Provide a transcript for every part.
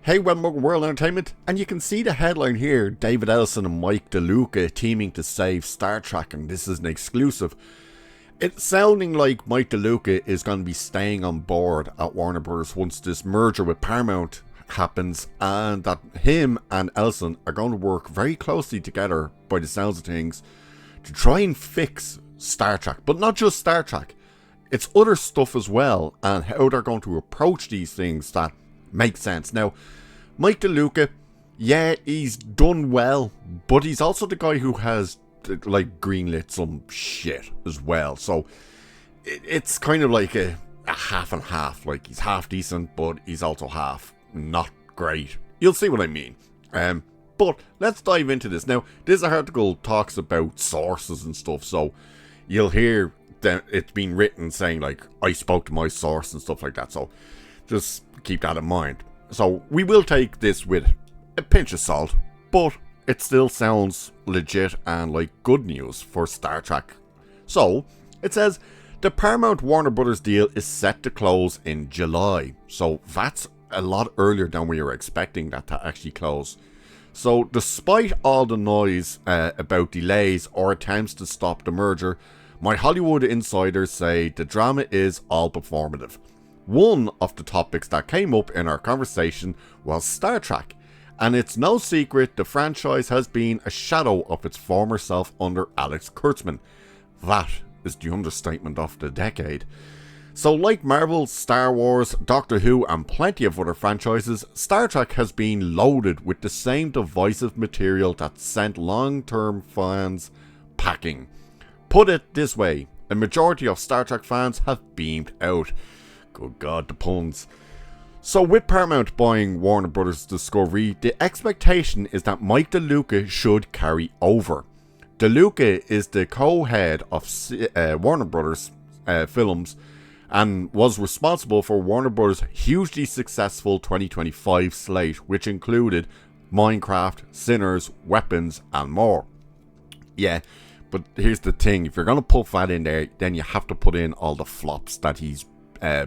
Hey, welcome to World Entertainment, and you can see the headline here, David Ellison and Mike De Luca teaming to save Star Trek, and this is an exclusive. It's sounding like Mike De Luca is going to be staying on board at Warner Bros. Once this merger with Paramount happens, and that him and Ellison are going to work very closely together, by the sounds of things, to try and fix Star Trek. But not just Star Trek, it's other stuff as well, and how they're going to approach these things that make sense. Now, Mike De Luca, yeah, he's done well, but he's also the guy who has like greenlit some shit as well. So it's kind of like a half and half. Like, he's half decent, but he's also half not great. You'll see what I mean. But let's dive into this. Now, this article talks about sources and stuff, so you'll hear that it's been written saying like, I spoke to my source and stuff like that. So just keep that in mind. So we will take this with a pinch of salt, but it still sounds legit and like good news for Star Trek. So it says the Paramount Warner Brothers deal is set to close in July. So that's a lot earlier than we were expecting that to actually close. So despite all the noise about delays or attempts to stop the merger, my Hollywood insiders say the drama is all performative. One of the topics that came up in our conversation was Star Trek, and it's no secret the franchise has been a shadow of its former self under Alex Kurtzman. That is the understatement of the decade. So like Marvel, Star Wars, Doctor Who and plenty of other franchises, Star Trek has been loaded with the same divisive material that sent long-term fans packing. Put it this way, a majority of Star Trek fans have beamed out. Good God, the puns. So with Paramount buying Warner Bros. Discovery, the expectation is that Mike De Luca should carry over. De Luca is the co-head of Warner Bros. Films and was responsible for Warner Bros. Hugely successful 2025 slate, which included Minecraft, Sinners, Weapons and more. Yeah, but here's the thing, if you're going to put that in there, then you have to put in all the flops that he's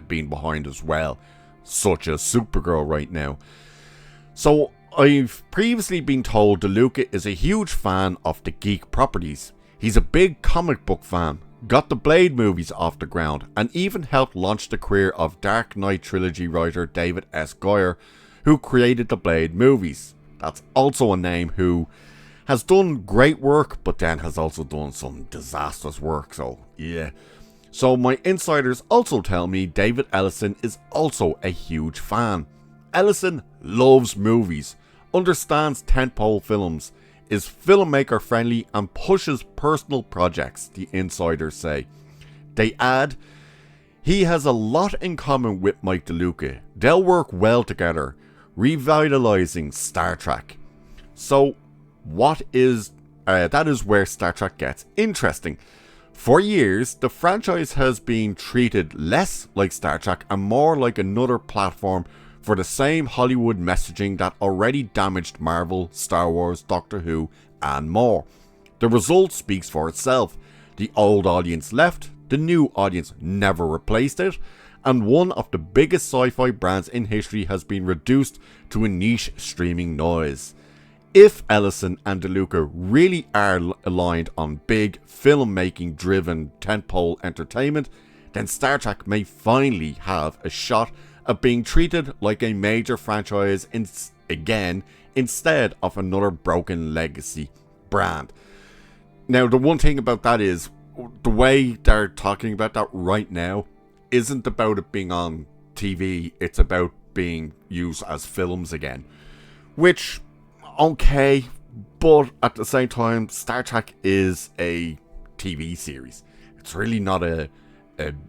been behind as well, such as Supergirl right now. So I've previously been told De Luca is a huge fan of the geek properties. He's a big comic book fan, got the Blade movies off the ground, and even helped launch the career of Dark Knight trilogy writer David S. Goyer, who created the Blade movies. That's also a name who has done great work, but then has also done some disastrous work, so yeah. So my insiders also tell me David Ellison is also a huge fan. Ellison loves movies, understands tentpole films, is filmmaker friendly and pushes personal projects, the insiders say. They add, he has a lot in common with Mike De Luca. They'll work well together, revitalizing Star Trek. So that is where Star Trek gets interesting. For years, the franchise has been treated less like Star Trek and more like another platform for the same Hollywood messaging that already damaged Marvel, Star Wars, Doctor Who, and more. The result speaks for itself. The old audience left, the new audience never replaced it, and one of the biggest sci-fi brands in history has been reduced to a niche streaming noise. If Ellison and De Luca really are aligned on big filmmaking driven tentpole entertainment, then Star Trek may finally have a shot at being treated like a major franchise again, instead of another broken legacy brand. Now, the one thing about that is, the way they're talking about that right now isn't about it being on TV, it's about being used as films again. Which, okay, but at the same time, Star Trek is a TV series. It's really not a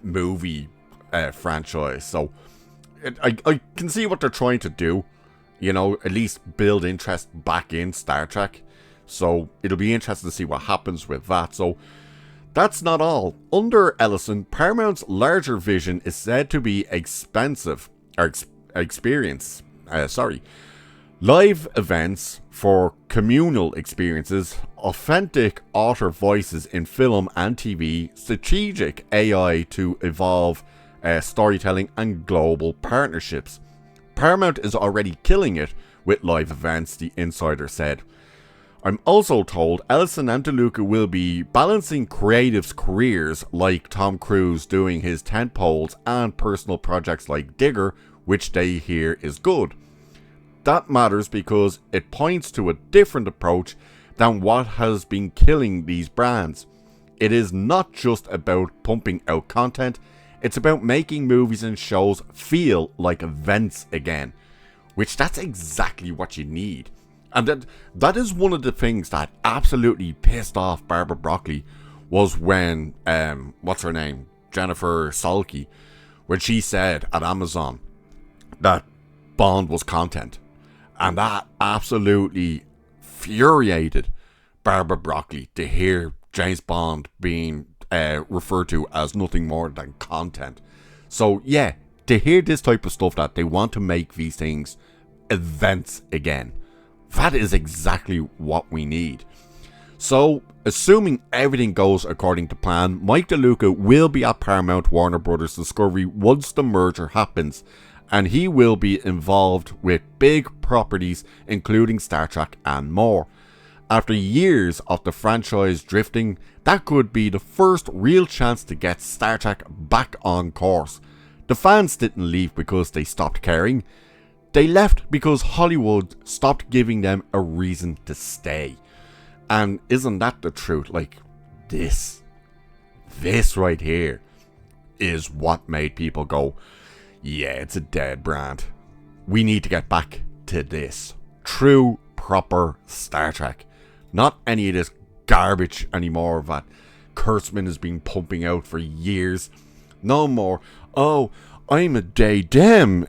movie franchise. So I can see what they're trying to do. You know, at least build interest back in Star Trek. So it'll be interesting to see what happens with that. So that's not all. Under Ellison, Paramount's larger vision is said to be live events for communal experiences, authentic author voices in film and TV, strategic AI to evolve storytelling, and global partnerships. Paramount is already killing it with live events, the insider said. I'm also told Ellison and De Luca will be balancing creatives' careers, like Tom Cruise doing his tentpoles and personal projects like Digger, which they hear is good. That matters because it points to a different approach than what has been killing these brands. It is not just about pumping out content, it's about making movies and shows feel like events again, which that's exactly what you need. And that is one of the things that absolutely pissed off Barbara Broccoli, was when, what's her name, Jennifer Salke, when she said at Amazon that Bond was content. And that absolutely infuriated Barbara Broccoli to hear James Bond being referred to as nothing more than content. So yeah, to hear this type of stuff that they want to make these things events again, that is exactly what we need. So, assuming everything goes according to plan, Mike De Luca will be at Paramount Warner Brothers Discovery once the merger happens, and he will be involved with big properties including Star Trek and more. After years of the franchise drifting, that could be the first real chance to get Star Trek back on course. The fans didn't leave because they stopped caring. They left because Hollywood stopped giving them a reason to stay. And isn't that the truth? Like, this right here is what made people go, yeah, it's a dead brand. We need to get back to this. True, proper Star Trek. Not any of this garbage anymore that Kurtzman has been pumping out for years. No more, oh, I'm a day-dem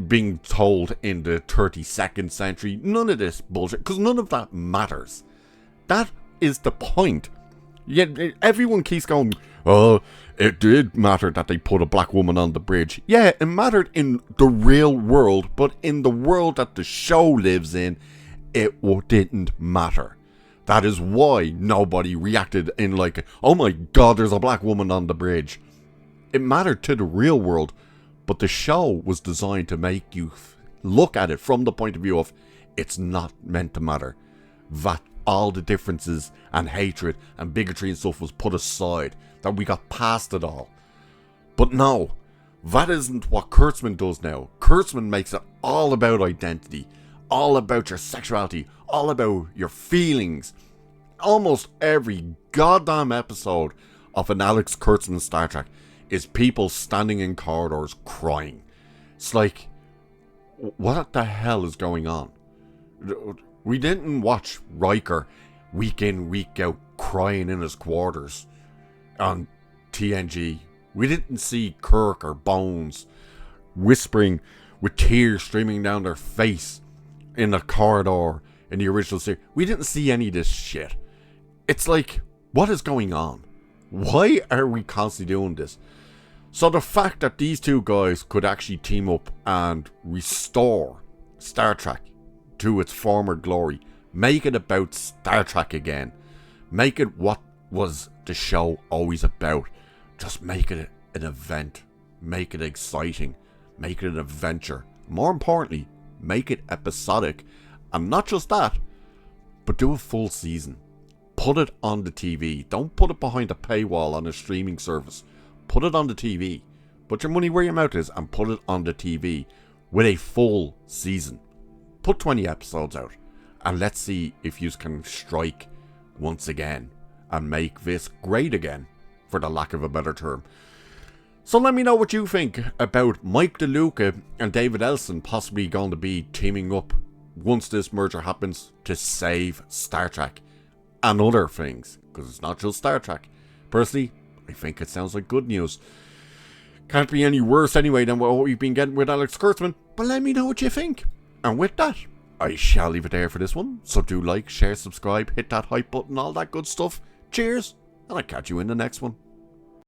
being told in the 32nd century. None of this bullshit, because none of that matters. That is the point. Yet everyone keeps going, oh, it did matter that they put a black woman on the bridge. Yeah, it mattered in the real world, but in the world that the show lives in, it didn't matter. That is why nobody reacted in like, oh my god, there's a black woman on the bridge. It mattered to the real world, but the show was designed to make you look at it from the point of view of, it's not meant to matter. That all the differences and hatred and bigotry and stuff was put aside, that we got past it all. But no, that isn't what Kurtzman does now. Kurtzman makes it all about identity, all about your sexuality, all about your feelings. Almost every goddamn episode of an Alex Kurtzman Star Trek is people standing in corridors crying. It's like, what the hell is going on? We didn't watch Riker week in, week out crying in his quarters on TNG. We didn't see Kirk or Bones whispering with tears streaming down their face in a corridor in the original series. We didn't see any of this shit. It's like, what is going on? Why are we constantly doing this? So the fact that these two guys could actually team up and restore Star Trek to its former glory, make it about Star Trek again, make it what was the show always about, just make it an event, make it exciting, make it an adventure, more importantly, make it episodic, and not just that, but do a full season. Put it on the TV. Don't put it behind a paywall on a streaming service. Put it on the TV. Put your money where your mouth is and put it on the TV with a full season. Put 20 episodes out and let's see if you can strike once again and make this great again, for the lack of a better term. So let me know what you think about Mike De Luca and David Ellison possibly going to be teaming up once this merger happens to save Star Trek and other things, because it's not just Star Trek. Personally, I think it sounds like good news. Can't be any worse anyway than what we've been getting with Alex Kurtzman, but let me know what you think. And with that, I shall leave it there for this one. So do like, share, subscribe, hit that hype button, all that good stuff. Cheers, and I'll catch you in the next one.